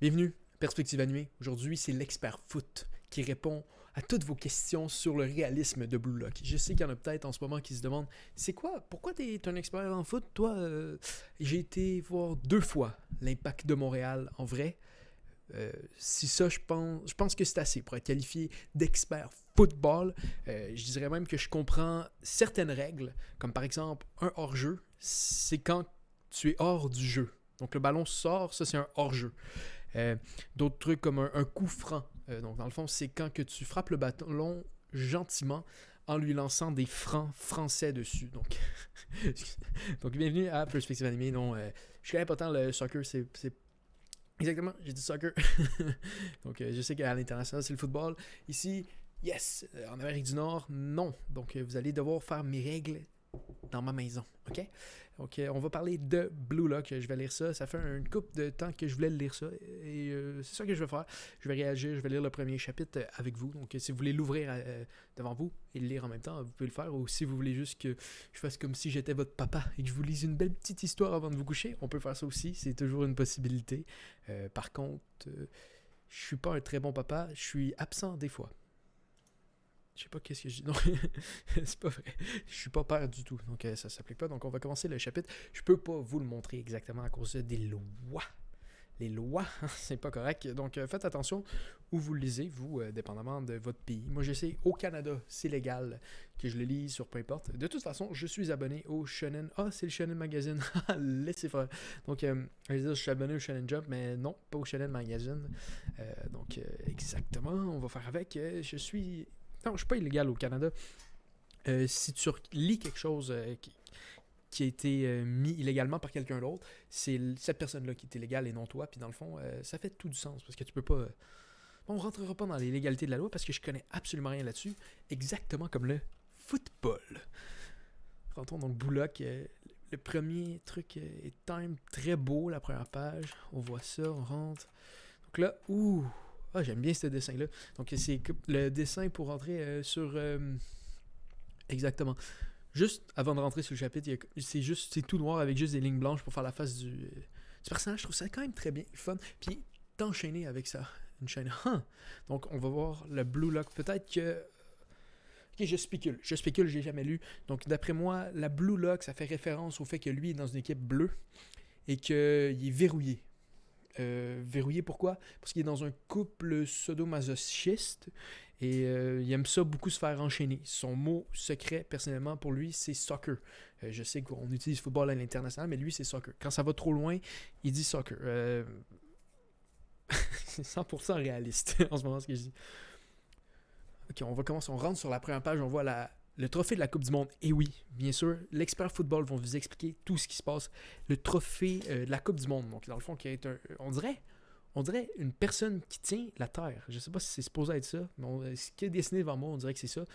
Bienvenue, Perspective Animée. Aujourd'hui, c'est l'expert foot qui répond à toutes vos questions sur le réalisme de Blue Lock. Je sais qu'il y en a peut-être en ce moment qui se demandent c'est quoi, pourquoi t'es un expert en foot, toi J'ai été voir 2 fois l'Impact de Montréal en vrai. Si ça, je pense que c'est assez pour être qualifié d'expert football. Je dirais même que je comprends certaines règles, comme par exemple un hors-jeu, c'est quand tu es hors du jeu. Donc le ballon sort, ça c'est un hors-jeu. Euh, D'autres trucs comme un coup franc. Donc, dans le fond, c'est quand que tu frappes le ballon gentiment en lui lançant des francs français dessus. Donc, donc bienvenue à Perspective Animé. Non, je connais pas tant le soccer, c'est exactement, j'ai dit soccer. Donc, je sais qu'à l'international, c'est le football. Ici, yes. En Amérique du Nord, non. Donc, vous allez devoir faire mes règles dans ma maison, ok? Donc, on va parler de Blue Lock. Je vais lire ça. Ça fait une couple de temps que je voulais lire ça. Et c'est ça que je vais faire. Je vais réagir. Je vais lire le premier chapitre avec vous. Donc, si vous voulez l'ouvrir devant vous et le lire en même temps, vous pouvez le faire. Ou si vous voulez juste que je fasse comme si j'étais votre papa et que je vous lise une belle petite histoire avant de vous coucher, on peut faire ça aussi. C'est toujours une possibilité. Par contre, je suis pas un très bon papa. Je suis absent des fois. Je sais pas qu'est-ce que je dis. Non, c'est pas vrai. Je suis pas père du tout. Donc ça s'applique pas. Donc on va commencer le chapitre. Je peux pas vous le montrer exactement à cause des lois. Les lois, c'est pas correct. Donc faites attention où vous le lisez, vous, dépendamment de votre pays. Moi je sais, au Canada, c'est légal que je le lise sur peu importe. De toute façon, je suis abonné au Shonen. Ah, c'est le Shonen Magazine. Laissez faire. Donc, je suis abonné au Shonen Jump, mais non, pas au Shonen Magazine. Donc, exactement, on va faire avec. Je suis. Non, je suis pas illégal au Canada. Si tu lis quelque chose qui a été mis illégalement par quelqu'un d'autre, c'est cette personne-là qui est illégale et non toi. Puis dans le fond, ça fait tout du sens parce que tu peux pas. On rentrera pas dans les légalités de la loi parce que je connais absolument rien là-dessus. Exactement comme le football. Rentrons donc Bullock. Le premier truc est time très beau, la première page. On voit ça, on rentre. Donc là, ouh! Ah, j'aime bien ce dessin-là. Donc, c'est le dessin pour rentrer sur. Exactement. Juste avant de rentrer sur le chapitre, c'est tout noir avec juste des lignes blanches pour faire la face du personnage. Je trouve ça quand même très bien, fun. Puis, t'enchaîner avec ça. Une chaîne. Donc, on va voir le Blue Lock. Peut-être que. Ok, je spécule. J'ai jamais lu. Donc, d'après moi, la Blue Lock, ça fait référence au fait que lui est dans une équipe bleue et qu'il est verrouillé. Verrouillé pourquoi? Parce qu'il est dans un couple sadomasochiste et il aime ça beaucoup se faire enchaîner. Son mot secret, personnellement, pour lui, c'est soccer. Je sais qu'on utilise football à l'international, mais lui, c'est soccer. Quand ça va trop loin, il dit soccer. C'est 100% réaliste en ce moment, ce que je dis. Ok, on va commencer. On rentre sur la première page, on voit le trophée de la Coupe du Monde. Et oui, bien sûr, l'expert football vont vous expliquer tout ce qui se passe. Le trophée de la Coupe du Monde. Donc, dans le fond, qui est on dirait une personne qui tient la Terre. Je ne sais pas si c'est supposé être ça, mais ce qui est dessiné devant moi, on dirait que c'est ça.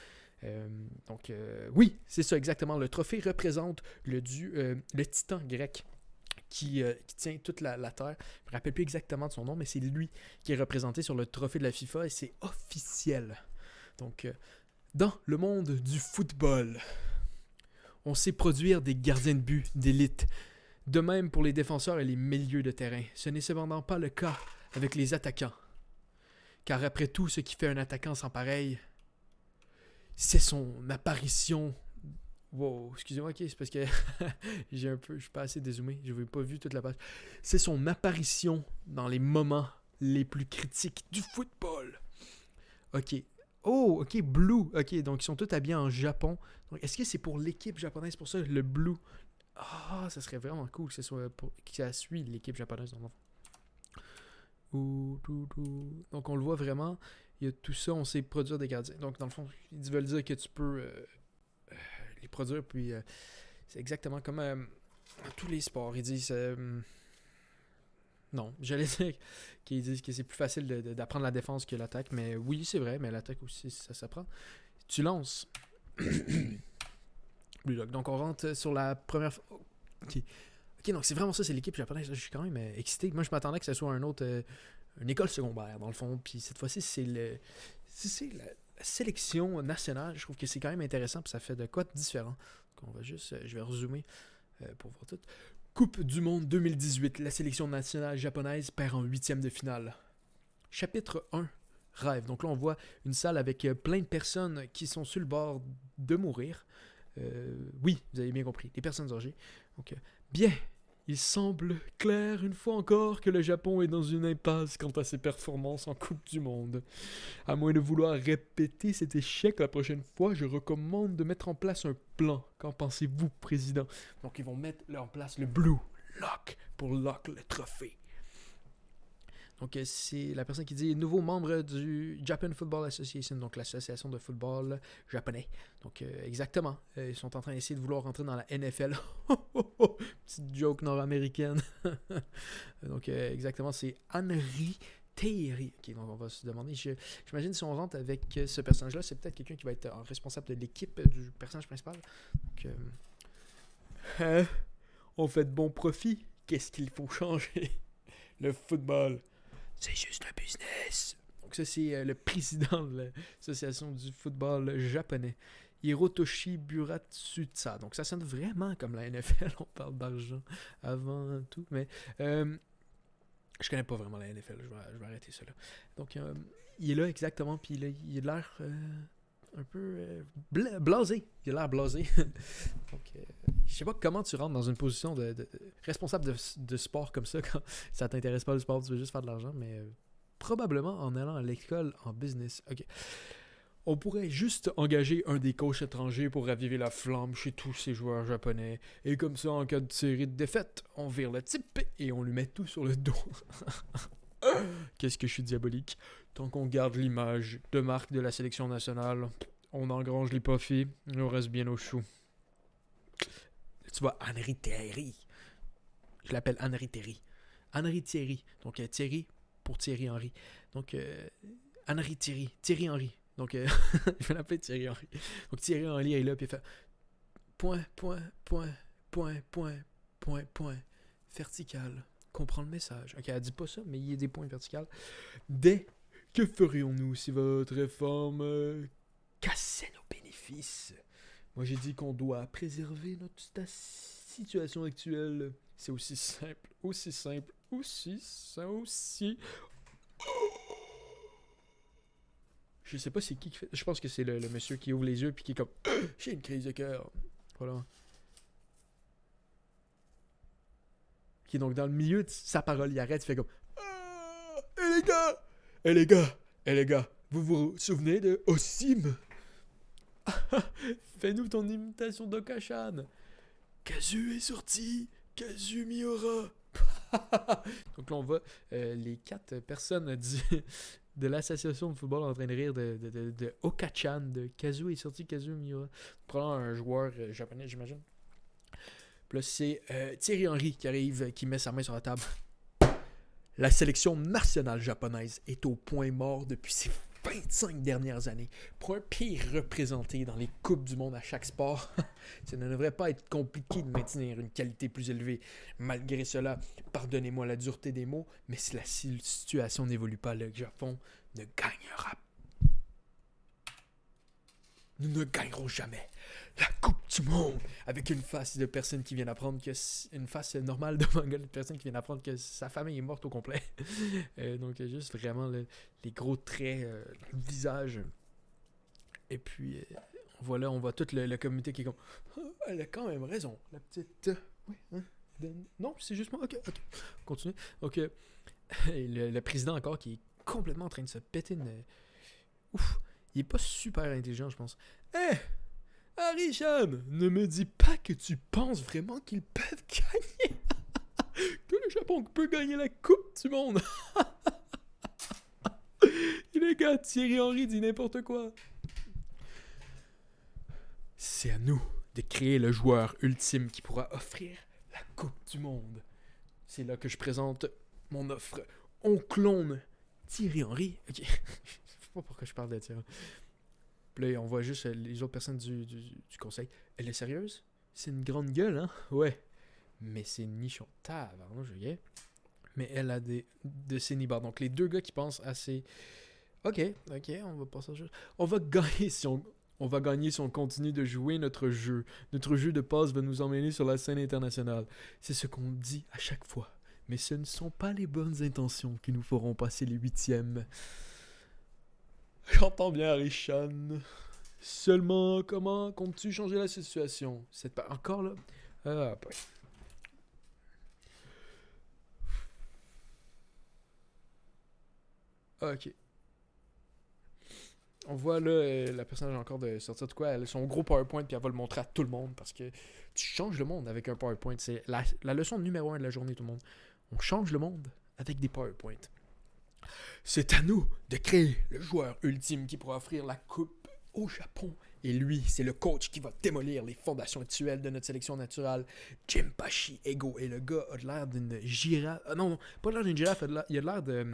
Oui, c'est ça exactement. Le trophée représente le titan grec qui tient toute la Terre. Je ne me rappelle plus exactement de son nom, mais c'est lui qui est représenté sur le trophée de la FIFA et c'est officiel. Donc, dans le monde du football, on sait produire des gardiens de but d'élite. De même pour les défenseurs et les milieux de terrain. Ce n'est cependant pas le cas avec les attaquants. Car après tout, ce qui fait un attaquant sans pareil, c'est son apparition. Wow, excusez-moi, ok, c'est parce que je suis pas assez dézoomé, je n'ai pas vu toute la page. C'est son apparition dans les moments les plus critiques du football. Ok. Oh, ok, Blue. Ok, donc ils sont tous habillés en Japon. Donc, est-ce que c'est pour l'équipe japonaise, pour ça, le Blue? Ah, ça serait vraiment cool que ça suit l'équipe japonaise dans le fond. Donc on le voit vraiment, il y a tout ça, on sait produire des gardiens. Donc dans le fond, ils veulent dire que tu peux les produire, puis c'est exactement comme dans tous les sports. Ils disent... non, j'allais dire qu'ils disent que c'est plus facile d'apprendre la défense que l'attaque, mais oui, c'est vrai, mais l'attaque aussi, ça s'apprend. Tu lances. Donc on rentre sur la première fois. Ok, donc c'est vraiment ça, c'est l'équipe japonaise. Je suis quand même excité. Moi, je m'attendais que ce soit une école secondaire, dans le fond. Puis cette fois-ci, c'est la sélection nationale. Je trouve que c'est quand même intéressant, puis ça fait de quoi de différent. Donc on va juste, je vais rezoomer pour voir tout. Coupe du Monde 2018, la sélection nationale japonaise perd en huitième de finale. Chapitre 1, rêve. Donc là, on voit une salle avec plein de personnes qui sont sur le bord de mourir. Oui, vous avez bien compris, des personnes âgées. Donc, bien, il semble clair une fois encore que le Japon est dans une impasse quant à ses performances en Coupe du Monde. À moins de vouloir répéter cet échec la prochaine fois, je recommande de mettre en place un plan. Qu'en pensez-vous, président? Donc ils vont mettre en place le Blue Lock pour lock le trophée. Donc c'est la personne qui dit nouveau membre du Japan Football Association, donc l'association de football japonais. Donc exactement, ils sont en train d'essayer de vouloir rentrer dans la NFL. Petite joke nord-américaine. Donc exactement, c'est Henry Thierry. Ok, donc on va se demander, j'imagine si on rentre avec ce personnage-là, c'est peut-être quelqu'un qui va être responsable de l'équipe du personnage principal. Donc, on fait de bons profits. Qu'est-ce qu'il faut changer? Le football. C'est juste un business. Donc ça, c'est le président de l'association du football japonais, Hirotoshi Buratsuta. Donc ça sonne vraiment comme la NFL. On parle d'argent avant tout. Mais je connais pas vraiment la NFL. Je vais arrêter ça là. Donc il est là exactement. Puis il a l'air un peu blasé. Il a l'air blasé. Donc je sais pas comment tu rentres dans une position de responsable de sport comme ça quand ça t'intéresse pas le sport, tu veux juste faire de l'argent, mais probablement en allant à l'école en business. Ok. On pourrait juste engager un des coachs étrangers pour raviver la flamme chez tous ces joueurs japonais. Et comme ça, en cas de série de défaites, on vire le type et on lui met tout sur le dos. Qu'est-ce que je suis diabolique. Tant qu'on garde l'image de marque de la sélection nationale, on engrange les profits, on reste bien au chou. Tu vois, Henry Thierry. Je l'appelle Henry Thierry. Henry Thierry. Donc, Thierry pour Thierry Henry. Donc, Henry Thierry. Thierry Henry. Donc, je vais l'appeler Thierry Henry. Donc, Thierry Henry est là, puis il fait point, point, point, point, point, point, point. Vertical. Comprends le message. Ok, elle dit pas ça, mais il y a des points verticales. Que ferions-nous si votre réforme cassait nos bénéfices? Moi, j'ai dit qu'on doit préserver notre situation actuelle. C'est aussi simple, aussi simple, aussi. Je sais pas c'est qui fait. Je pense que c'est le monsieur qui ouvre les yeux puis qui est comme j'ai une crise de cœur. Voilà. Qui est donc dans le milieu de sa parole, il arrête, il fait comme et les gars, vous vous souvenez de Osim? Fais-nous ton imitation d'Okashan. Kazu est sorti. Kazu Miura. Donc là, on voit les 4 personnes de l'association de football en train de rire de Okachan, de Kazu est sorti, Kazu Miura. Prenons un joueur japonais, j'imagine. Puis là, c'est Thierry Henry qui arrive, qui met sa main sur la table. La sélection nationale japonaise est au point mort depuis ses 25 dernières années. Pour un pays représenté dans les Coupes du Monde à chaque sport, ça ne devrait pas être compliqué de maintenir une qualité plus élevée. Malgré cela, pardonnez-moi la dureté des mots, mais si la situation n'évolue pas, le Japon ne gagnera pas. Nous ne gagnerons jamais la Coupe du Monde avec une face de personne qui vient d'apprendre que une face normale de manga de personne qui vient d'apprendre que sa famille est morte au complet. Donc juste vraiment les gros traits dans le visage. Et puis voilà, on voit tout le comité qui est comme elle a quand même raison, la petite. Oui, hein? Non, c'est juste moi. Ok, continue. Donc le président encore qui est complètement en train de se péter une. Ouf. Il est pas super intelligent, je pense. Harry-chan, ne me dis pas que tu penses vraiment qu'ils peuvent gagner. Que le Japon peut gagner la Coupe du Monde. Les gars, Thierry Henry dit n'importe quoi. C'est à nous de créer le joueur ultime qui pourra offrir la Coupe du Monde. C'est là que je présente mon offre. On clone Thierry Henry. Ok. Pas pourquoi je parle de Thierry. Puis là, on voit juste les autres personnes du conseil. Elle est sérieuse? C'est une grande gueule, hein? Ouais. Mais c'est nichon. Tabarnouche, ok. Mais elle a de ces nibards. Donc, les 2 gars qui pensent assez... Ok, on va passer à autre chose. On va gagner si on On va gagner si on continue de jouer notre jeu. Notre jeu de passe va nous emmener sur la scène internationale. C'est ce qu'on dit à chaque fois. Mais ce ne sont pas les bonnes intentions qui nous feront passer les huitièmes. J'entends bien, Richan. Seulement, comment comptes-tu changer la situation? Encore là? Ah, boy. Ok. On voit là, la personne a encore de sortir de quoi? Elle a son gros PowerPoint puis elle va le montrer à tout le monde parce que tu changes le monde avec un PowerPoint. C'est la leçon numéro 1 de la journée, tout le monde. On change le monde avec des PowerPoints. C'est à nous de créer le joueur ultime qui pourra offrir la coupe au Japon. Et lui, c'est le coach qui va démolir les fondations actuelles de notre sélection naturelle. Jinpachi Ego. Et le gars a l'air d'une girafe. Non, pas l'air d'une girafe. Il a l'air de...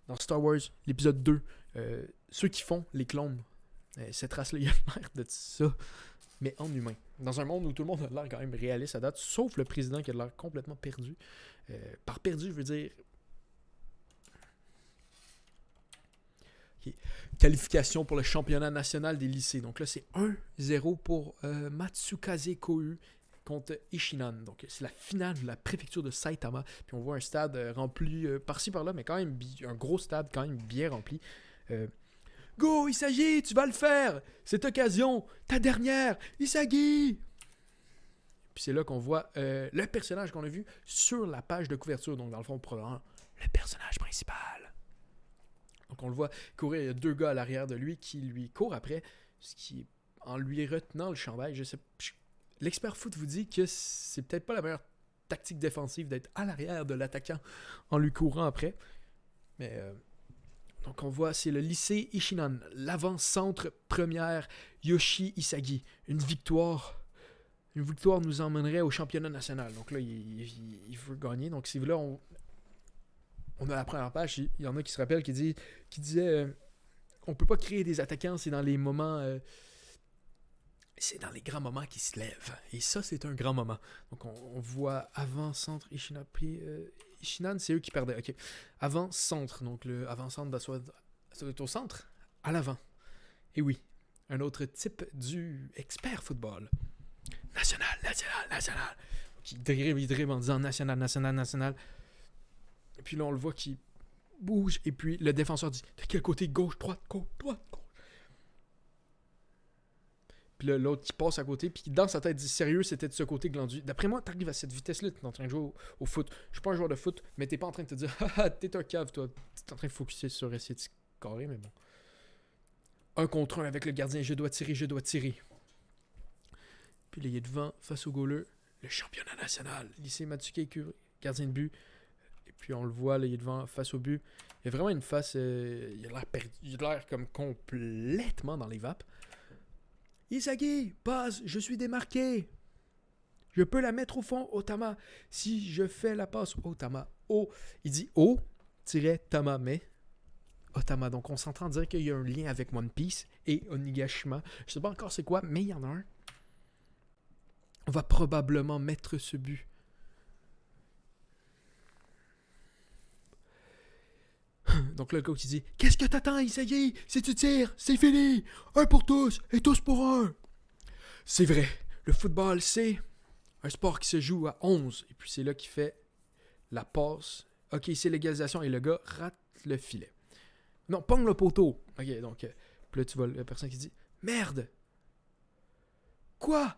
Dans Star Wars, l'épisode 2, ceux qui font les clones, cette race-là, il a l'air de ça, mais en humain. Dans un monde où tout le monde a l'air quand même réaliste à date, sauf le président qui a l'air complètement perdu. Par perdu, je veux dire... Okay. Qualification pour le championnat national des lycées. Donc là, c'est 1-0 pour Matsukaze Kohu contre Ishinan. Donc c'est la finale de la préfecture de Saitama. Puis on voit un stade rempli par-ci par-là, mais quand même un gros stade quand même bien rempli. Go Isagi, tu vas le faire! Cette occasion, ta dernière, Isagi! Puis c'est là qu'on voit le personnage qu'on a vu sur la page de couverture. Donc dans le fond, probablement le personnage principal. Donc on le voit courir, il y a 2 gars à l'arrière de lui qui lui courent après, ce qui, en lui retenant le chandail, je sais pas. L'expert foot vous dit que c'est peut-être pas la meilleure tactique défensive d'être à l'arrière de l'attaquant en lui courant après. Mais donc on voit, c'est le lycée Ishinan, l'avant-centre première Yoshi Isagi. Une victoire nous emmènerait au championnat national. Donc là, il veut gagner. Donc si là, on a la première page, il y en a qui se rappellent, qui disait on peut pas créer des attaquants, c'est dans les moments... c'est dans les grands moments qui se lèvent. Et ça, c'est un grand moment. Donc, on voit avant-centre, Ishinan, puis Ishinan, c'est eux qui perdaient. OK. Avant-centre. Donc, le avant-centre, ça doit être au centre, à l'avant. Et oui, un autre type du expert football. National. Donc, il dribble en disant national. Et puis là, on le voit qui bouge. Et puis, le défenseur dit, de quel côté? Gauche, droite. Puis là, l'autre qui passe à côté, puis dans sa tête dit sérieux, c'était de ce côté glandu. D'après moi, t'arrives à cette vitesse-là, t'es en train de jouer au foot. Je suis pas un joueur de foot, mais t'es pas en train de te dire haha, t'es un cave, toi. T'es en train de focuser sur essayer de scorer, mais bon. 1 contre 1 avec le gardien, je dois tirer. Puis là, il est devant, face au goaler, le championnat national. Lycée Matsuke Kuri, gardien de but. Et puis on le voit, là, il est devant, face au but. Il y a vraiment une face, il a l'air perdu, il a l'air comme complètement dans les vapes. Isagi, passe, je suis démarqué. Je peux la mettre au fond, Otama. Si je fais la passe, Otama. Il dit O-Tama, mais Otama. Donc on s'entend dire qu'il y a un lien avec One Piece et Onigashima. Je sais pas encore c'est quoi, mais il y en a un. On va probablement mettre ce but. Donc là, le coach il dit qu'est-ce que t'attends, Isagi? Si tu tires, c'est fini. 1 pour tous et tous pour 1. C'est vrai. Le football, c'est un sport qui se joue à 11. Et puis c'est là qu'il fait la passe. Ok, c'est l'égalisation et le gars rate le filet. Non, pogne le poteau. Ok, donc puis là, tu vois la personne qui dit merde. Quoi?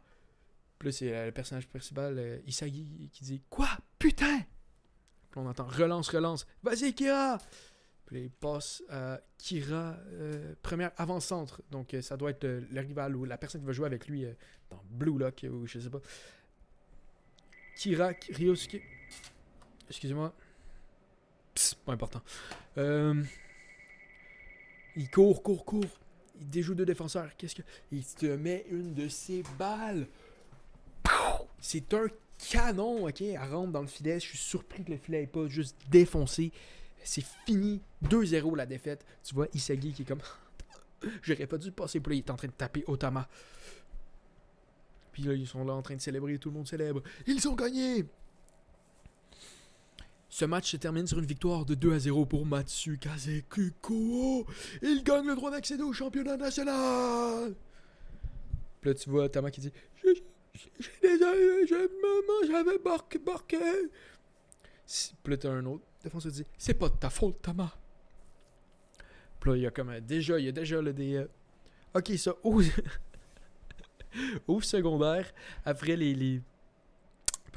Puis là, c'est le personnage principal, Isagi, qui dit quoi? Putain! Puis on entend relance. Vas-y, Kira! Puis il passe à Kira, première avant-centre. Donc ça doit être le rival ou la personne qui va jouer avec lui dans Blue Lock ou je sais pas. Kira, Ryosuke. Excusez-moi. Psst, pas important. Il court. Il déjoue 2 défenseurs. Il te met une de ses balles. C'est un canon, ok? Elle rentre dans le filet. Je suis surpris que le filet n'ait pas juste défoncé. C'est fini. 2-0 la défaite. Tu vois, Isagi qui est comme... J'aurais pas dû passer pour là. Il est en train de taper Otama. Puis là, ils sont là en train de célébrer. Tout le monde célèbre. Ils ont gagné! Ce match se termine sur une victoire de 2-0 pour Matsukaze Kikuo. Il gagne le droit d'accéder au championnat national. Puis là, tu vois Tama qui dit Je suis désolé, j'avais barqué. Puis là, t'as un autre défenseur qui dit c'est pas de ta faute, Tama. Puis là, il y a comme déjà des. Ok, ça, au secondaire, après les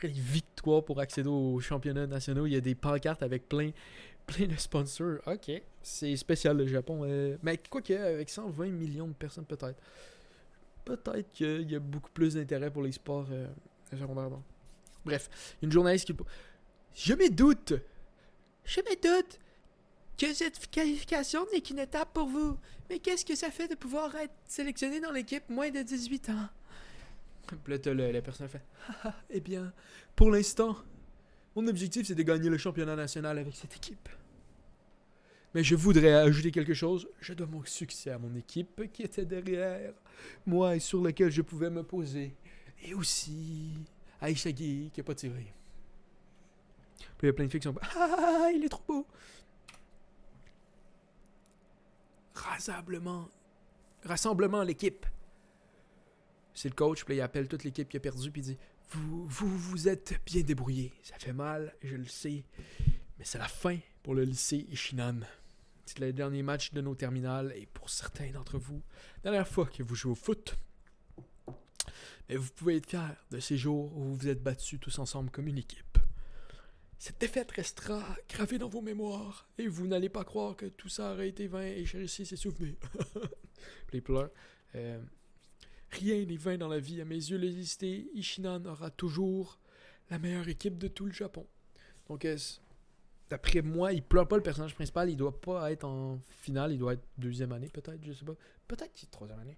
victoires pour accéder aux championnats nationaux, il y a des pancartes avec plein de sponsors. Ok, c'est spécial le Japon. Mais quoi qu'avec 120 millions de personnes, peut-être qu'il y a beaucoup plus d'intérêt pour les sports secondaires. Bon. Bref, une journaliste qui... Je me doute que cette qualification n'est qu'une étape pour vous. Mais qu'est-ce que ça fait de pouvoir être sélectionné dans l'équipe moins de 18 ans? Puis là, la personne fait eh bien, pour l'instant, mon objectif c'est de gagner le championnat national avec cette équipe. Mais je voudrais ajouter quelque chose. Je dois mon succès à mon équipe qui était derrière moi et sur laquelle je pouvais me poser. Et aussi à Ishagi qui n'a pas tiré. Puis il y a plein de filles qui sont il est trop beau. Rassemblement à l'équipe. C'est le coach, puis là, il appelle toute l'équipe qui a perdu, puis il dit vous êtes bien débrouillés. Ça fait mal, je le sais, mais c'est la fin pour le lycée Ishinan. C'est le dernier match de nos terminales, et pour certains d'entre vous, la dernière fois que vous jouez au foot. Mais vous pouvez être fiers de ces jours où vous vous êtes battus tous ensemble comme une équipe. Cette défaite restera gravée dans vos mémoires, et vous n'allez pas croire que tout ça aurait été vain, et chérissez ces souvenirs. Puis il pleure. Rien n'est vain dans la vie. À mes yeux, le lycée Ishinan aura toujours la meilleure équipe de tout le Japon. Donc, d'après moi, il pleure pas le personnage principal. Il doit pas être en finale. Il doit être deuxième année, peut-être. Je sais pas. Peut-être qu'il est troisième année.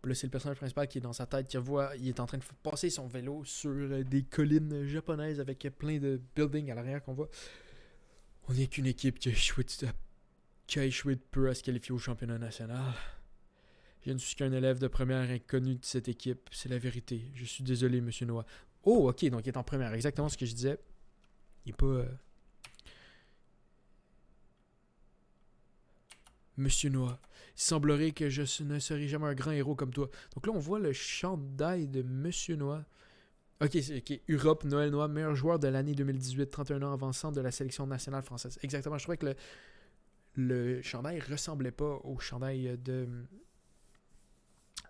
Puis là, c'est le personnage principal qui est dans sa tête. Qui voit, il est en train de passer son vélo sur des collines japonaises avec plein de buildings à l'arrière qu'on voit. On n'est qu'une équipe qui a échoué de peu à se qualifier au championnat national. Je ne suis qu'un élève de première inconnu de cette équipe. C'est la vérité. Je suis désolé, Monsieur Noah. Oh, ok, donc il est en première. Exactement ce que je disais. Il n'est pas... Monsieur Noah, il semblerait que je ne serai jamais un grand héros comme toi. Donc là, on voit le chandail de Monsieur Noah. Ok, Europe, Noël Noah, meilleur joueur de l'année 2018, 31 ans avançant de la sélection nationale française. Exactement, je trouvais que le chandail ressemblait pas au chandail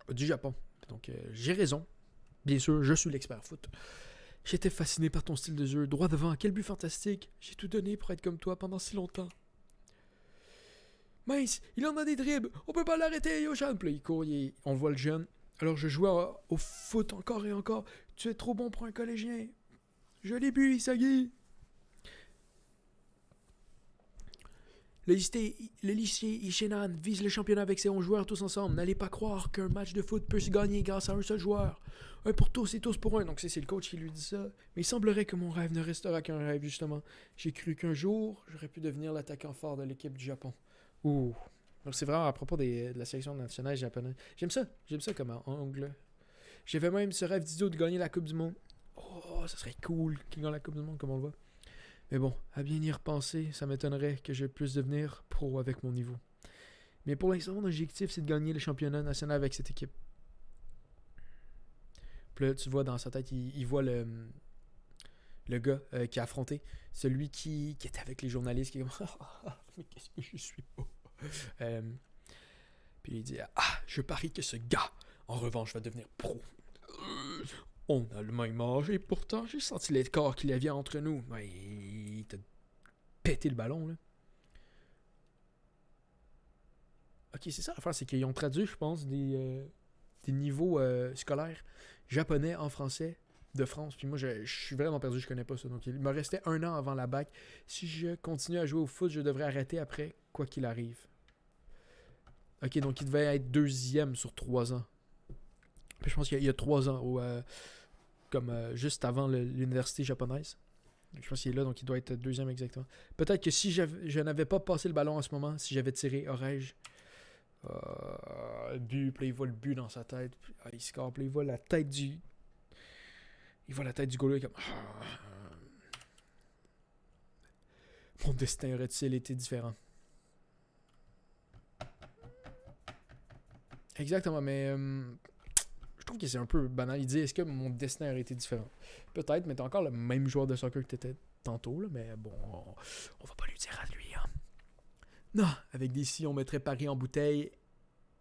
du Japon. Donc, j'ai raison. Bien sûr, je suis l'expert foot. J'étais fasciné par ton style de jeu. Droit devant, quel but fantastique. J'ai tout donné pour être comme toi pendant si longtemps. Mince, il en a des dribbles. On peut pas l'arrêter, Yoshan. Puis là, il court, on voit le jeune. Alors, je jouais au foot encore et encore. Tu es trop bon pour un collégien. Je l'ai bu, Isagi. Le lycée Ishinan vise le championnat avec ses 11 joueurs tous ensemble. N'allez pas croire qu'un match de foot peut se gagner grâce à un seul joueur. Un pour tous et tous pour un. Donc c'est le coach qui lui dit ça. Mais il semblerait que mon rêve ne restera qu'un rêve, justement. J'ai cru qu'un jour, j'aurais pu devenir l'attaquant fort de l'équipe du Japon. Ouh. Donc c'est vraiment à propos de la sélection nationale japonaise. J'aime ça comme angle. J'avais même ce rêve d'idiot de gagner la Coupe du Monde. Oh, ça serait cool qu'il gagne la Coupe du Monde comme on le voit. Mais bon, à bien y repenser, ça m'étonnerait que je puisse devenir pro avec mon niveau. Mais pour l'instant, mon objectif, c'est de gagner le championnat national avec cette équipe. Puis là, tu vois dans sa tête, il voit le gars qui a affronté, celui qui était avec les journalistes, qui est comme « mais qu'est-ce que je suis beau! » Puis il dit « je parie que ce gars, en revanche, va devenir pro. » On a le même âge et pourtant j'ai senti l'écart qu'il y avait entre nous. Ouais, il t'a pété le ballon, là. Ok, c'est ça l'affaire, c'est qu'ils ont traduit, je pense, des niveaux scolaires japonais en français de France. Puis moi, je suis vraiment perdu, je connais pas ça. Donc il me restait 1 an avant la bac. Si je continue à jouer au foot, je devrais arrêter après, quoi qu'il arrive. Ok, donc il devait être 2e sur 3 ans. Puis je pense qu'il y a 3 ans, juste avant l'université japonaise. Je pense qu'il est là, donc il doit être 2e exactement. Peut-être que si je n'avais pas passé le ballon en ce moment, si j'avais tiré, aurais-je... but, puis il voit le but dans sa tête. Il score, puis il voit la tête du Il voit la tête du gars là, comme... Mon destin aurait-il été différent? Exactement, mais je trouve que c'est un peu banal. Il dit, est-ce que mon destin aurait été différent? Peut-être, mais t'es encore le même joueur de soccer que t'étais tantôt, là, mais bon, on va pas lui dire à lui. Hein. Non, avec des si, on mettrait Paris en bouteille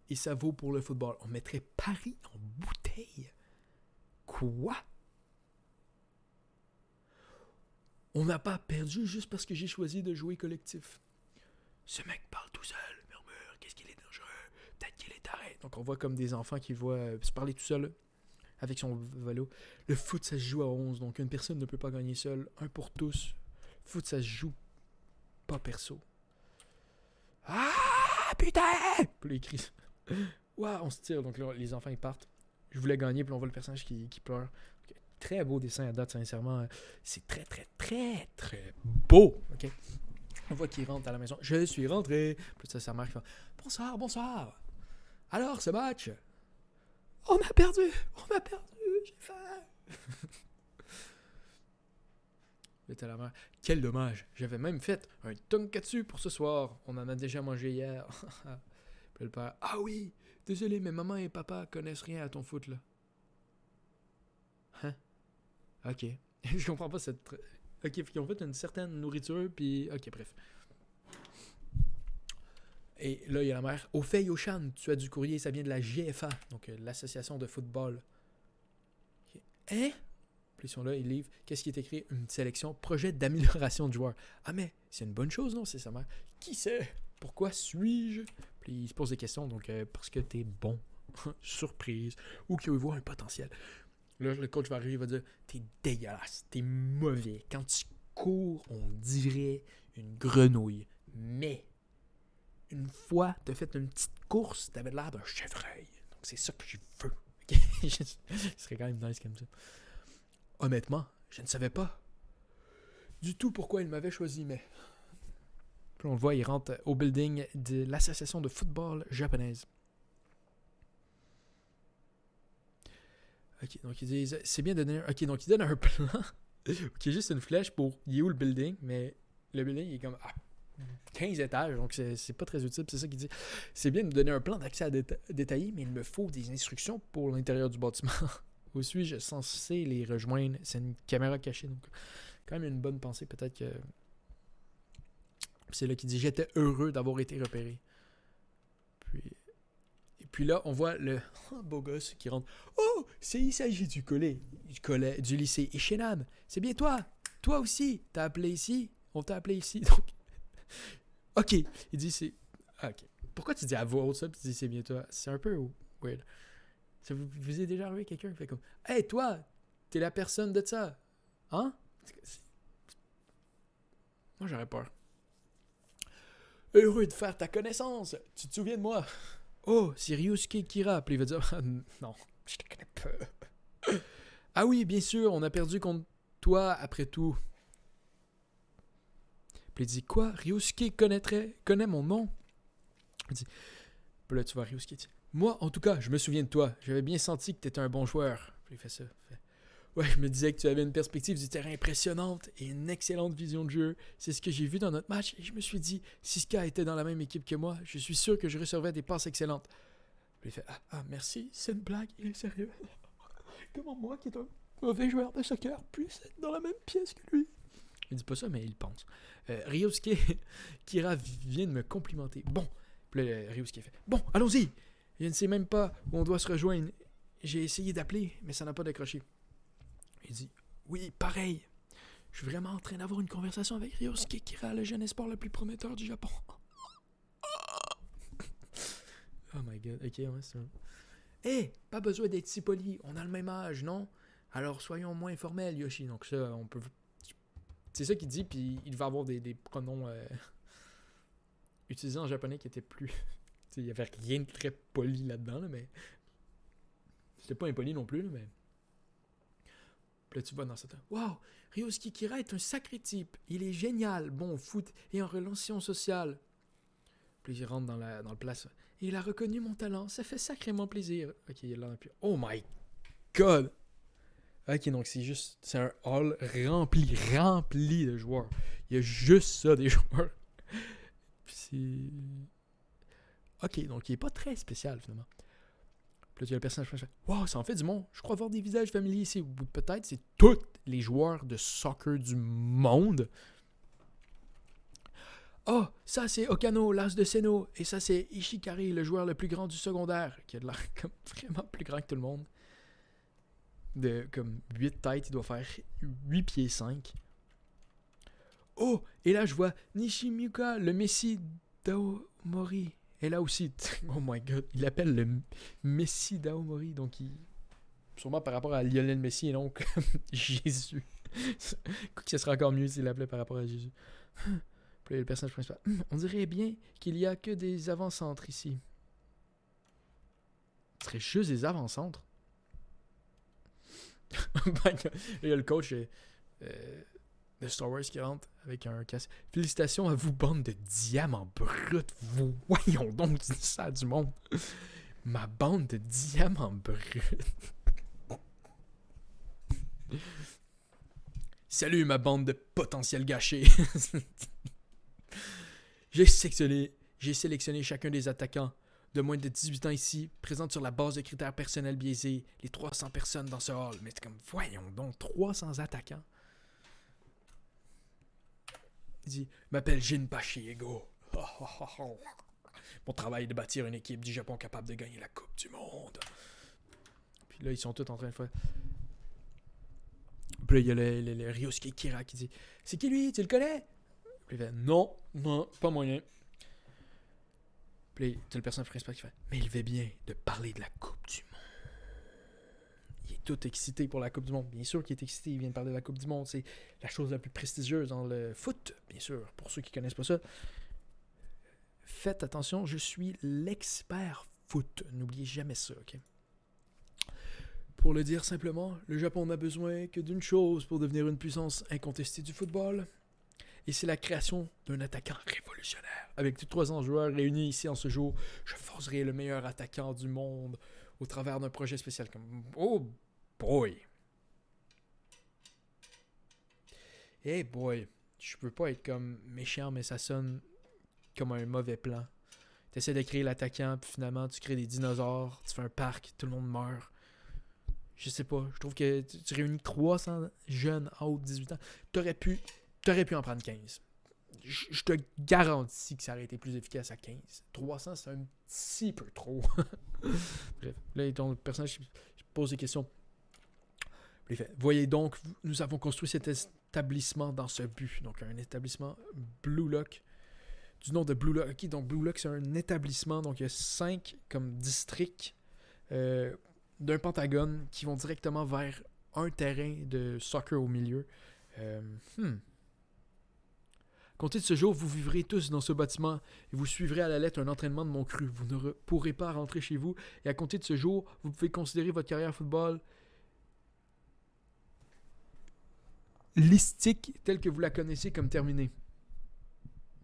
et ça vaut pour le football. On mettrait Paris en bouteille? Quoi? On n'a pas perdu juste parce que j'ai choisi de jouer collectif. Ce mec parle tout seul, murmure, qu'est-ce qu'il est dangereux, peut-être qu'il est taré. Donc on voit comme des enfants qui voient se parler tout seul avec son vélo. Le foot, ça se joue à 11, donc une personne ne peut pas gagner seule. Un pour tous. Foot, ça se joue pas perso. Ah, putain! Puis là, il crie. Ouah, on se tire, donc là, les enfants, ils partent. Je voulais gagner, puis on voit le personnage qui pleure. Okay. Très beau dessin à date, sincèrement. C'est très, très, très, très beau. OK? On voit qu'il rentre à la maison. Je suis rentré. Puis ça, sa mère qui fait bonsoir, bonsoir. Alors, ce match? On a perdu, j'ai faim. C'était la mère. Quel dommage. J'avais même fait un tonkatsu pour ce soir. On en a déjà mangé hier. Puis le père. Ah oui, désolé, mais maman et papa connaissent rien à ton foot là. Hein? Ok. Je comprends pas cette. Ok, ils ont fait une certaine nourriture, puis. Ok, bref. Et là, il y a la mère. Au fait, Yoshan, tu as du courrier, ça vient de la GFA, donc l'association de football. Okay. Hein? Puis ils sont là, ils livrent. Qu'est-ce qui est écrit? Une sélection, projet d'amélioration de joueurs. Ah, mais c'est une bonne chose, non? C'est sa mère. Qui sait? Pourquoi suis-je? Puis il se pose des questions, donc parce que t'es bon. Surprise. Ou qu'il voit un potentiel. Là, le coach va arriver, il va dire t'es dégueulasse, t'es mauvais. Quand tu cours, on dirait une grenouille. Mais, une fois, t'as fait une petite course, t'avais l'air d'un chevreuil. Donc, c'est ça que je veux. Ce serait quand même nice comme ça. Honnêtement, je ne savais pas du tout pourquoi il m'avait choisi, mais... Puis on le voit, il rentre au building de l'association de football japonaise. Ok, donc ils disent, c'est bien de donner... Ok, donc il donne un plan. Ok, juste une flèche pour... Il est où le building? Mais le building, il est comme... 15 étages, donc c'est pas très utile. C'est ça qu'il dit. C'est bien de me donner un plan d'accès détaillé, mais il me faut des instructions pour l'intérieur du bâtiment. Où suis-je censé les rejoindre? C'est une caméra cachée, donc quand même une bonne pensée, peut-être que... C'est là qu'il dit, j'étais heureux d'avoir été repéré. Et puis là, on voit le beau gosse qui rentre. Oh, il s'agit du du lycée Ishinam. C'est bien toi. Toi aussi, t'as appelé ici. On t'a appelé ici, donc... Ok, il dit c'est... Ok. Pourquoi tu dis à voix haute ça, puis tu dis c'est bien toi? C'est un peu weird. Ça vous est déjà arrivé quelqu'un qui fait comme hey, toi, t'es la personne de ça. Hein? Moi, j'aurais peur. Heureux de faire ta connaissance. Tu te souviens de moi? Oh, c'est Ryusuke Kira. Puis il va dire non, je te connais pas. Ah oui, bien sûr, on a perdu contre toi après tout. Puis il dit quoi? Ryusuke connaît mon nom? Il dit, puis là tu vois Ryusuke dit, moi en tout cas, je me souviens de toi. J'avais bien senti que tu étais un bon joueur. Puis il fait ça. Ouais, je me disais que tu avais une perspective du terrain impressionnante et une excellente vision de jeu. C'est ce que j'ai vu dans notre match et je me suis dit, si Ska était dans la même équipe que moi, je suis sûr que je recevrais des passes excellentes. Puis il fait, ah merci, c'est une blague, il est sérieux. Comment moi, qui est un mauvais joueur de soccer, puisse être dans la même pièce que lui? Il dit pas ça, mais il pense. Ryusuke Kira vient de me complimenter. Bon, puis là, Ryusuke fait, bon, allons-y. Je ne sais même pas où on doit se rejoindre. J'ai essayé d'appeler, mais ça n'a pas décroché. Il dit, oui, pareil. Je suis vraiment en train d'avoir une conversation avec Ryusuke Kira, le jeune espoir le plus prometteur du Japon. Oh my god, ok, ouais, c'est vrai. Hé, pas besoin d'être si poli, on a le même âge, non? Alors soyons moins formels, Yoshi. Donc ça, on peut... C'est ça qu'il dit, puis il va avoir des pronoms utilisés en japonais qui étaient plus... Il n'y avait rien de très poli là-dedans, là, mais... C'était pas impoli non plus, là, mais... Puis là, tu vois dans cette... Waouh! Ryusuke Kira est un sacré type. Il est génial, bon au foot et en relation sociale. Puis il rentre dans le place. Il a reconnu mon talent. Ça fait sacrément plaisir. Ok, il est là. Puis... Oh my God! Ok, donc c'est un hall rempli de joueurs. Il y a juste ça, des joueurs. Puis c'est... Ok, donc il est pas très spécial, finalement. Puis là, il y a le personnage qui fait wow, ça en fait du monde. Je crois voir des visages familiers ici. Ou peut-être c'est tous les joueurs de soccer du monde. Oh, ça c'est Okano, l'as de Seno. Et ça c'est Ishikari, le joueur le plus grand du secondaire. Qui a de l'air comme vraiment plus grand que tout le monde. De comme 8 têtes, il doit faire 8 pieds 5. Oh, et là je vois Nishimika, le Messi d'Aomori. Et là aussi, oh my god, il l'appelle le Messi d'Aomori. Donc, sûrement par rapport à Lionel Messi et non comme Jésus. Ce serait encore mieux s'il l'appelait par rapport à Jésus. Puis le personnage principal. On dirait bien qu'il n'y a que des avant-centres ici. Ce serait juste des avant-centres. Il y a le coach de Star Wars qui rentre avec un casque. Félicitations à vous, bande de diamants bruts. Voyons donc ça du monde. Ma bande de diamants bruts. Salut ma bande de potentiels gâchés. J'ai sélectionné chacun des attaquants de moins de 18 ans ici, présente sur la base de critères personnels biaisés, les 300 personnes dans ce hall. Mais c'est comme, voyons donc, 300 attaquants. Il dit, je m'appelle Jinpachi Ego. Mon travail est de bâtir une équipe du Japon capable de gagner la Coupe du Monde. Puis là, ils sont tous en train de faire... Puis là, il y a le Ryosuke Kira qui dit, c'est qui lui, tu le connais? Puis il fait, non, pas moyen. Puis t'as le personnage principal qui fait mais il va bien de parler de la Coupe du Monde. Il est tout excité pour la Coupe du Monde. Bien sûr qu'il est excité, il vient de parler de la Coupe du Monde. C'est la chose la plus prestigieuse dans le foot, bien sûr, pour ceux qui connaissent pas ça. Faites attention, je suis l'expert foot. N'oubliez jamais ça, ok? Pour le dire simplement, le Japon n'a besoin que d'une chose pour devenir une puissance incontestée du football. Et c'est la création d'un attaquant révolutionnaire. Avec tous 300 joueurs réunis ici en ce jour, je forcerai le meilleur attaquant du monde au travers d'un projet spécial comme... Oh boy! Hey boy! Je peux pas être comme méchant, mais ça sonne comme un mauvais plan. Tu essaies de créer l'attaquant, puis finalement tu crées des dinosaures, tu fais un parc, tout le monde meurt. Je sais pas, je trouve que tu réunis 300 jeunes en haut de 18 ans. T'aurais pu en prendre 15. Je te garantis que ça aurait été plus efficace à 15. 300, c'est un petit peu trop. Bref, là, ton personnage pose des questions. Il fait, voyez donc, nous avons construit cet établissement dans ce but. Donc, un établissement Blue Lock. Du nom de Blue Lock. Ok, donc Blue Lock, c'est un établissement. Donc, il y a 5 comme districts d'un pentagone qui vont directement vers un terrain de soccer au milieu. Comptez de ce jour, vous vivrez tous dans ce bâtiment et vous suivrez à la lettre un entraînement de mon cru. Vous ne pourrez pas rentrer chez vous et à compter de ce jour, vous pouvez considérer votre carrière football listique telle que vous la connaissez comme terminée.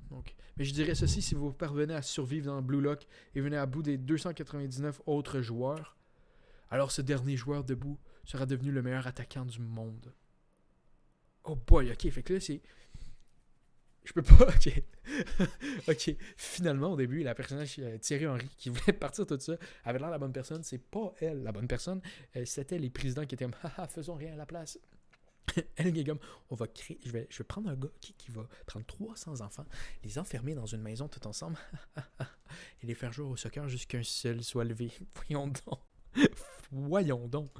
Donc, mais je dirais ceci, si vous parvenez à survivre dans Blue Lock et venez à bout des 299 autres joueurs, alors ce dernier joueur debout sera devenu le meilleur attaquant du monde. Oh boy, ok, fait que là c'est... Je peux pas, ok. Ok, finalement, au début, la personnage Thierry Henry, qui voulait partir tout ça, avait l'air la bonne personne. C'est pas elle, la bonne personne. C'était les présidents qui étaient comme, haha, faisons rien à la place. Elle qui est comme, on va créer, je vais prendre un gars qui va prendre 300 enfants, les enfermer dans une maison tout ensemble, et les faire jouer au soccer jusqu'un seul soit levé. Voyons donc. Voyons donc.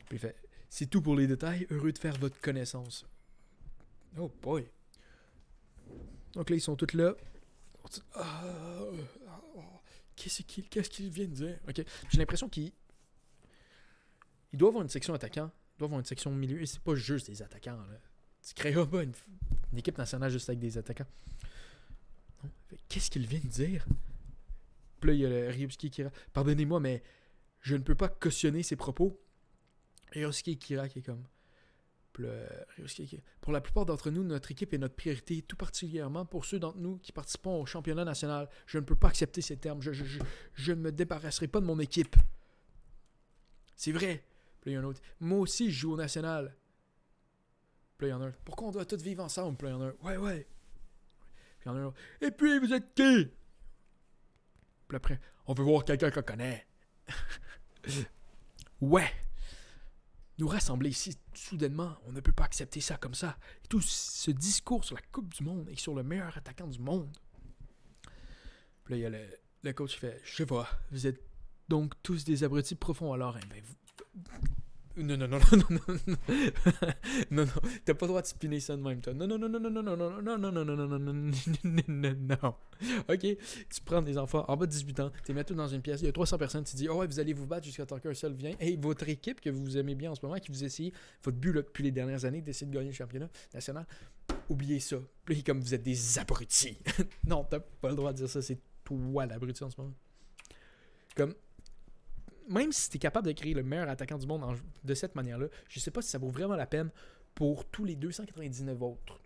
Puis il fait, c'est tout pour les détails, heureux de faire votre connaissance. Oh boy. Donc là, ils sont tous là. Qu'est-ce qu'il vient de dire? Ok. J'ai l'impression qu'il doit avoir une section attaquant, il doit avoir une section milieu, et c'est pas juste des attaquants. Là. Tu créeras pas une équipe nationale juste avec des attaquants. Non. Qu'est-ce qu'il vient de dire? Puis là, il y a le Ryosuke Kira. Pardonnez-moi, mais je ne peux pas cautionner ses propos. Ryosuke Kira qui est comme... Pour la plupart d'entre nous, notre équipe est notre priorité, tout particulièrement pour ceux d'entre nous qui participons au championnat national. Je ne peux pas accepter ces termes. Je ne me débarrasserai pas de mon équipe. C'est vrai. Puis là, il y a un autre. Moi aussi, je joue au national. Puis là, il y en a un. Pourquoi on doit tous vivre ensemble? Puis là, il y en a un. Ouais. Puis il y en a un autre. Et puis, vous êtes qui? Puis après, on veut voir quelqu'un qu'on connaît. Ouais. Nous rassembler ici, soudainement, on ne peut pas accepter ça comme ça. Et tout ce discours sur la Coupe du Monde et sur le meilleur attaquant du monde. Puis là, il y a le coach qui fait « Je vois, vous êtes donc tous des abrutis profonds alors. Hein, ben non, t'as pas le droit de spinner ça de même, toi. Non. Ok, tu prends des enfants en bas de 18 ans, tu les mets tous dans une pièce, il y a 300 personnes, tu dis, oh ouais, vous allez vous battre jusqu'à temps qu'un seul vient. Et votre équipe que vous aimez bien en ce moment, qui vous essayez, votre but là, depuis les dernières années, d'essayer de gagner le championnat national, oubliez ça. Puis comme vous êtes des abrutis. Non, t'as pas le droit de dire ça, c'est toi l'abruti en ce moment. Comme. Même si tu es capable de créer le meilleur attaquant du monde de cette manière-là, je sais pas si ça vaut vraiment la peine pour tous les 299 autres.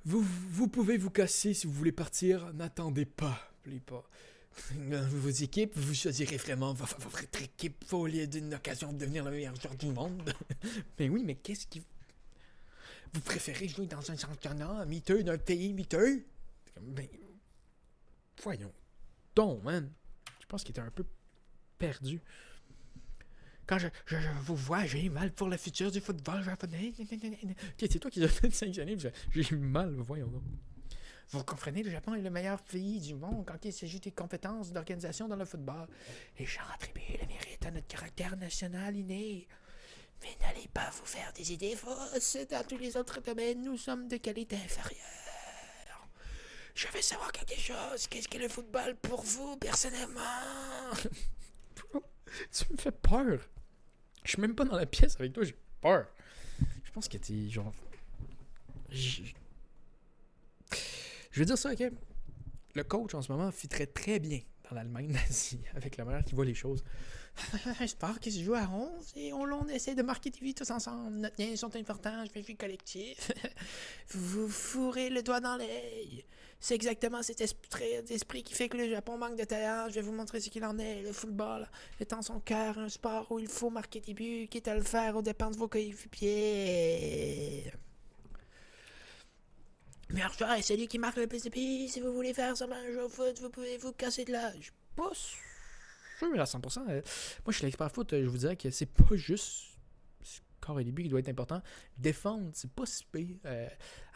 Vous pouvez vous casser si vous voulez partir, n'attendez pas. Vos équipes, vous choisirez vraiment votre équipe au lieu d'une occasion de devenir le meilleur joueur du monde. Mais oui, mais qu'est-ce qui... Vous préférez jouer dans un championnat miteux d'un pays miteux? Ben, voyons donc, man. Je pense qu'il était un peu perdu. Quand je vous vois, j'ai mal pour le futur du football japonais. C'est toi qui as fait sanctionner. J'ai eu mal, voyons donc. Vous comprenez, le Japon est le meilleur pays du monde quand il s'agit des compétences d'organisation dans le football. Les gens attribuent le mérite à notre caractère national inné. Mais n'allez pas vous faire des idées fausses. Dans tous les autres domaines, nous sommes de qualité inférieure. Je veux savoir quelque chose. Qu'est-ce que le football pour vous, personnellement? Tu me fais peur. Je suis même pas dans la pièce avec toi, j'ai peur. Je pense que t'es genre... Je veux dire ça, ok? Le coach en ce moment fitterait très bien dans l'Allemagne nazie avec la manière qu'il voit les choses. Un sport qui se joue à 11 et on essaie de marquer des vies tous ensemble. Notre liens sont importants, je fais vie collective. Vous fourrez le doigt dans l'œil. C'est exactement cet esprit qui fait que le Japon manque de talent. Je vais vous montrer ce qu'il en est. Le football est en son cœur un sport où il faut marquer des buts, quitte à le faire aux dépens de vos coéquipiers. Le meilleur joueur est celui qui marque le plus de buts. Si vous voulez faire seulement un jeu au foot, vous pouvez vous casser de là. Je suis pas sûr à 100%. Moi, je suis l'expert foot. Je vous dirais que c'est pas juste score et début qui doit être important. Défendre, c'est pas si pire.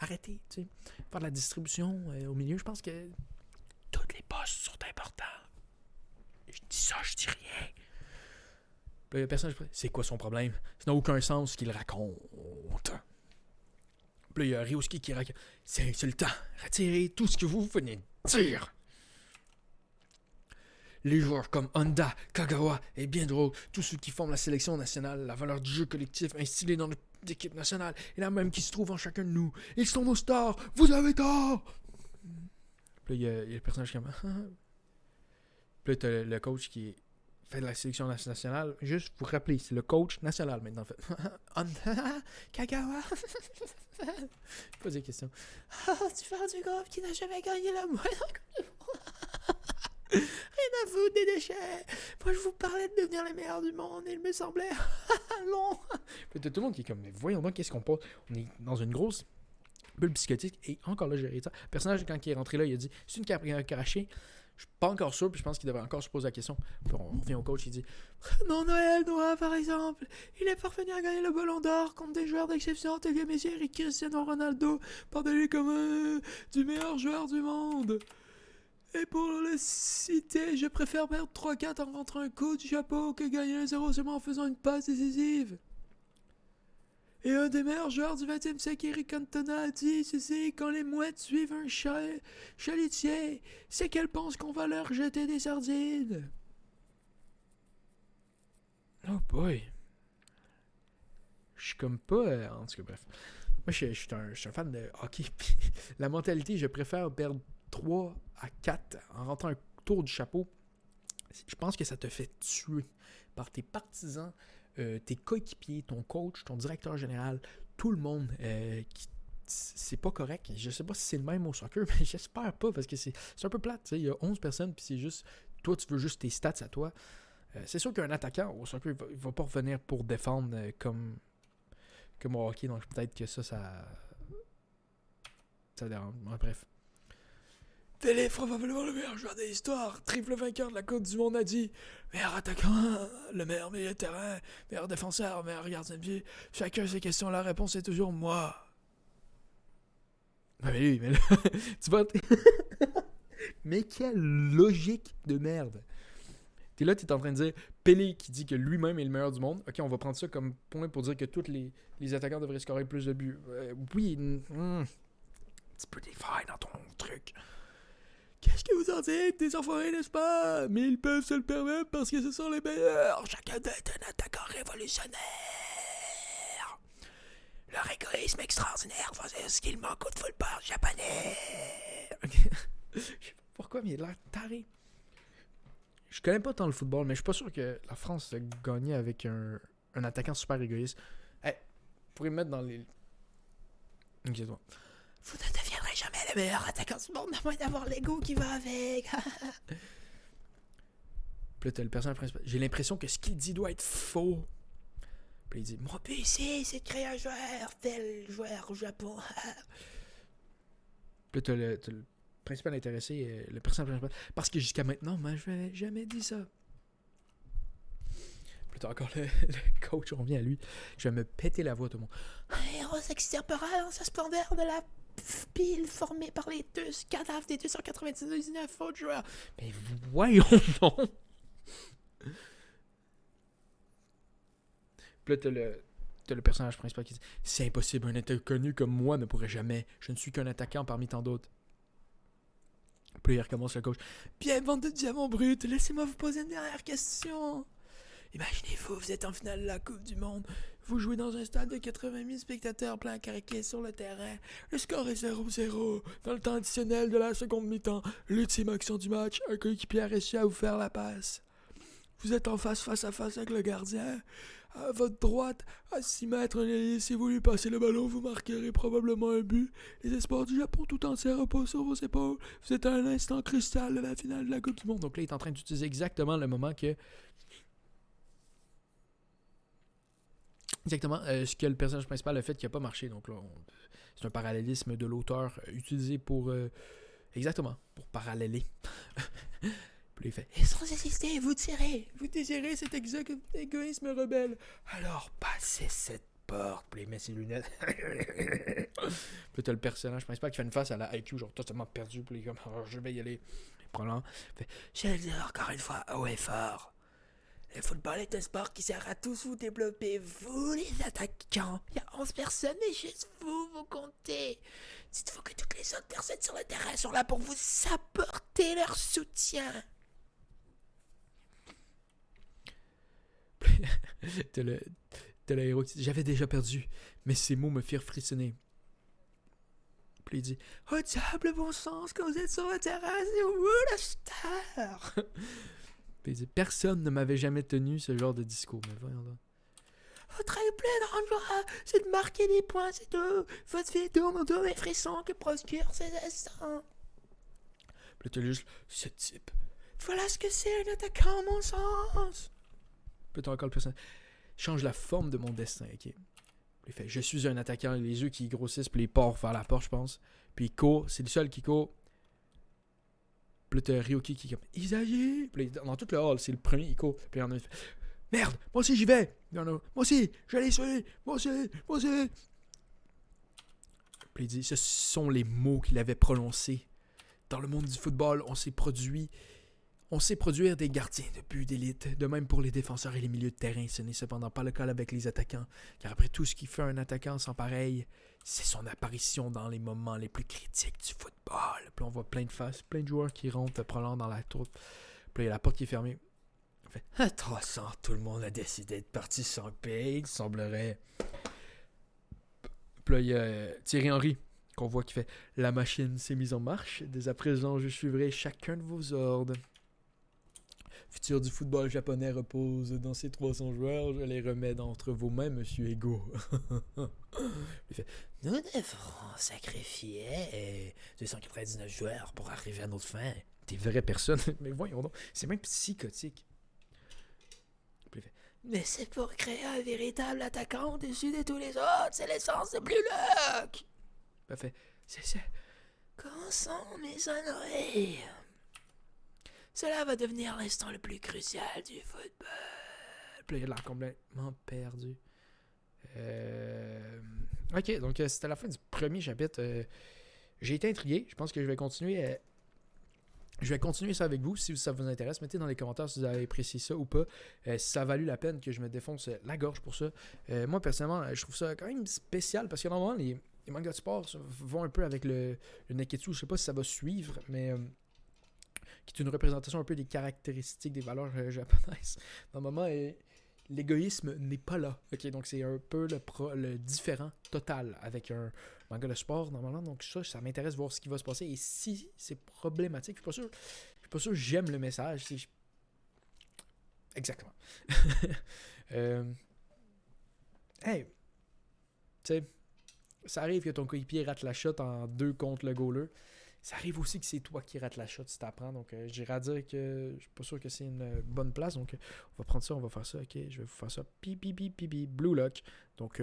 Arrêter, tu sais. Faire de la distribution au milieu. Je pense que toutes les postes sont importants. Je dis ça, je dis rien. Puis la personne, c'est quoi son problème? Ça n'a aucun sens ce qu'il raconte. Puis là, il y a Ryosuke qui raconte. C'est le temps. Retirez tout ce que vous venez de dire. Les joueurs comme Honda, Kagawa et bien d'autres, tous ceux qui forment la sélection nationale, la valeur du jeu collectif instillée dans l'équipe nationale est la même qui se trouve en chacun de nous. Ils sont nos stars. Vous avez tort. Puis là, il y a le personnage qui Puis là, t'as le coach qui fait de la sélection nationale. Juste vous rappeler, c'est le coach national maintenant. Honda, Kagawa. Pose des questions. Tu parles du groupe qui n'a jamais gagné la moindre Coupe du Monde. Rien à foutre des déchets. Moi, je vous parlais de devenir les meilleurs du monde et il me semblait long. Puis t'as tout le monde qui est comme, mais voyons donc, qu'est-ce qu'on passe. On est dans une grosse bulle psychotique et encore là, j'ai réussi ça. Le personnage, quand il est rentré là, il a dit, c'est une crachée. Je suis pas encore sûr, puis je pense qu'il devrait encore se poser la question. Puis on revient au coach, il dit non, Noël Noah, par exemple, il est parvenu à gagner le ballon d'or contre des joueurs d'exception tels que Messi et Cristiano Ronaldo, pardonné comme du meilleur joueur du monde. Et pour le citer, je préfère perdre 3-4 en rentrant un coup du chapeau que gagner 1-0 seulement en faisant une passe décisive. Et un des meilleurs joueurs du 20e siècle, Eric Cantona, a dit ceci: quand les mouettes suivent un chalutier, c'est qu'elles pensent qu'on va leur jeter des sardines. Oh boy. Je suis comme pas... en tout cas, bref. Moi, je suis un fan de hockey. La mentalité, je préfère perdre 3 à 4 en rentrant un tour du chapeau. Je pense que ça te fait tuer par tes partisans, tes coéquipiers, ton coach, ton directeur général, tout le monde. C'est pas correct. Je sais pas si c'est le même au soccer, mais j'espère pas parce que c'est un peu plate. Il y a 11 personnes puis c'est juste toi, tu veux juste tes stats à toi. C'est sûr qu'un attaquant au soccer, il va pas revenir pour défendre comme au hockey, donc peut-être que ça dérange. Ouais, bref. Tel est probablement le meilleur joueur de l'histoire. Triple vainqueur de la Coupe du Monde a dit meilleur attaquant, le meilleur milieu de terrain, meilleur défenseur, meilleur gardien de but. Chacun ses questions, la réponse est toujours moi. Mais lui, mais là, tu vois. Mais quelle logique de merde. T'es là, t'es en train de dire Pelé qui dit que lui-même est le meilleur du monde. Ok, on va prendre ça comme point pour dire que tous les attaquants devraient scorer plus de buts. Oui, un petit peu des failles dans ton truc. Qu'est-ce que vous en dites, des enfoirés, n'est-ce pas? Mais ils peuvent se le permettre parce que ce sont les meilleurs. Chacun doit être un attaquant révolutionnaire. Leur égoïsme extraordinaire faisait ce qu'il manque au football japonais. Je sais pas pourquoi, mais il a l'air taré. Je connais pas tant le football, mais je suis pas sûr que la France a gagné avec un attaquant super égoïste. Hey, vous pourrez me mettre dans les... Excuse-moi. Vous ne deviendrez jamais le meilleur attaquant du monde, à moins d'avoir l'ego qui va avec. Puis là, t'as le personnage principal. J'ai l'impression que ce qu'il dit doit être faux. Puis il dit, mon but ici, c'est de créer un joueur, tel joueur au Japon. Puis là, t'as le principal intéressé, le personnage principal. Parce que jusqu'à maintenant, moi, je n'avais jamais dit ça. Puis t'as encore le coach, on revient à lui. Je vais me péter la voix, tout le monde. Un héros extirpera dans sa splendeur de la pile formée par les deux cadavres des 299 autres joueurs. Mais voyons donc. Puis là, t'as le personnage principal qui dit c'est impossible, un inconnu comme moi ne pourrait jamais. Je ne suis qu'un attaquant parmi tant d'autres. Puis il recommence le coach. Bien, bande de diamants bruts, laissez-moi vous poser une dernière question. Imaginez-vous, vous êtes en finale de la Coupe du Monde. Vous jouez dans un stade de 80 000 spectateurs plein caraqués sur le terrain. Le score est 0-0. Dans le temps additionnel de la seconde mi-temps, l'ultime action du match, un coéquipier a réussi à vous faire la passe. Vous êtes en face à face avec le gardien. À votre droite, à 6 mètres, un ailier, si vous lui passez le ballon, vous marquerez probablement un but. Les espoirs du Japon tout entier reposent sur vos épaules. Vous êtes à un instant crucial de la finale de la Coupe du Monde. Donc là, il est en train d'utiliser exactement le moment que... Exactement ce que le personnage principal a fait qui n'a pas marché. Donc là, c'est un parallélisme de l'auteur utilisé pour... exactement, pour paralléler. Puis il fait « Et sans hésiter, vous désirez cet égoïsme rebelle. Alors passez cette porte. » Puis il met ses lunettes. Puis t'as le personnage principal qui fait une face à la IQ, genre totalement perdu. Puis il est comme « je vais y aller. » Probablement. Fait « Je vais le dire encore une fois haut et fort. Le football est un sport qui sert à tous vous développer, vous les attaquants. Il y a 11 personnes, mais juste vous comptez. Dites-vous que toutes les autres personnes sur le terrain sont là pour vous apporter leur soutien. T'as le héros qui dit « J'avais déjà perdu, mais ces mots me firent frissonner. » Puis il dit « Oh diable bon sens, quand vous êtes sur le terrain, c'est vous la star. » Puis il dit « Personne ne m'avait jamais tenu ce genre de discours. » Mais voyons là. Votre plus grande joie, c'est de marquer des points, c'est tout. Votre vie tourne autour des frissons que procurent ces instants. Puis tu as juste ce type. Voilà ce que c'est un attaquant, à mon sens. Puis tu as encore le personnage. Change la forme de mon destin, ok. Puis il fait je suis un attaquant, les yeux qui grossissent, puis les ports vers la porte, je pense. Puis il court, c'est le seul qui court. Puis là, t'as Ryoki qui est comme Isagi. Puis là, dans tout le hall, c'est le premier, il court. Puis il y en a une fait merde, moi aussi j'y vais. Moi aussi, j'allais suivre. Moi aussi. Puis il dit ce sont les mots qu'il avait prononcés. Dans le monde du football, on sait produire des gardiens de but d'élite. De même pour les défenseurs et les milieux de terrain. Ce n'est cependant pas le cas avec les attaquants. Car après tout ce qui fait un attaquant sans pareil, c'est son apparition dans les moments les plus critiques du football. Puis on voit plein de faces, plein de joueurs qui rentrent probablement dans la troupe. Puis il y a la porte qui est fermée. On fait à 300, tout le monde a décidé de partir sans paix, il semblerait. Puis là, il y a Thierry Henry qu'on voit qui fait la machine s'est mise en marche. Dès à présent, je suivrai chacun de vos ordres. Futur du football japonais repose dans ces 300 joueurs. Je les remets entre vos mains, monsieur Ego. Il fait nous devrons sacrifier 299 joueurs pour arriver à notre fin. Des vraies personnes. Mais voyons donc, c'est même psychotique. Puis il fait, mais c'est pour créer un véritable attaquant au-dessus de tous les autres. C'est l'essence de Blue Lock. Puis elle fait, c'est ça. Comment sont mes oreilles? Cela va devenir l'instant le plus crucial du football. Puis il a l'air complètement perdu. Ok, donc c'était la fin du premier chapitre. J'ai été intrigué. Je pense que je vais continuer. Je vais continuer ça avec vous si ça vous intéresse. Mettez dans les commentaires si vous avez apprécié ça ou pas. Si ça a valu la peine que je me défonce la gorge pour ça. Moi, personnellement, je trouve ça quand même spécial parce que normalement, les mangas de sport vont un peu avec le Neketsu. Je sais pas si ça va suivre, mais qui est une représentation un peu des caractéristiques des valeurs japonaises. Normalement, l'égoïsme n'est pas là. Ok, donc c'est un peu le différent total avec un manga de sport normalement. Donc ça m'intéresse de voir ce qui va se passer et si c'est problématique. Je suis pas sûr que j'aime le message. Exactement. Hey, tu sais, ça arrive que ton coéquipier rate la shot en 2 contre le goaler. Ça arrive aussi que c'est toi qui rate la shot si t'apprends. Donc, j'irais à dire que je suis pas sûr que c'est une bonne place. Donc, on va prendre ça, on va faire ça. Ok, je vais vous faire ça. Blue Lock. Donc,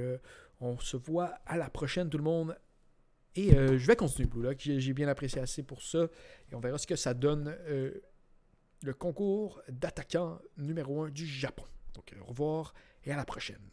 on se voit à la prochaine, tout le monde. Et je vais continuer Blue Lock. J'ai bien apprécié assez pour ça. Et on verra ce que ça donne le concours d'attaquant numéro 1 du Japon. Donc, au revoir et à la prochaine.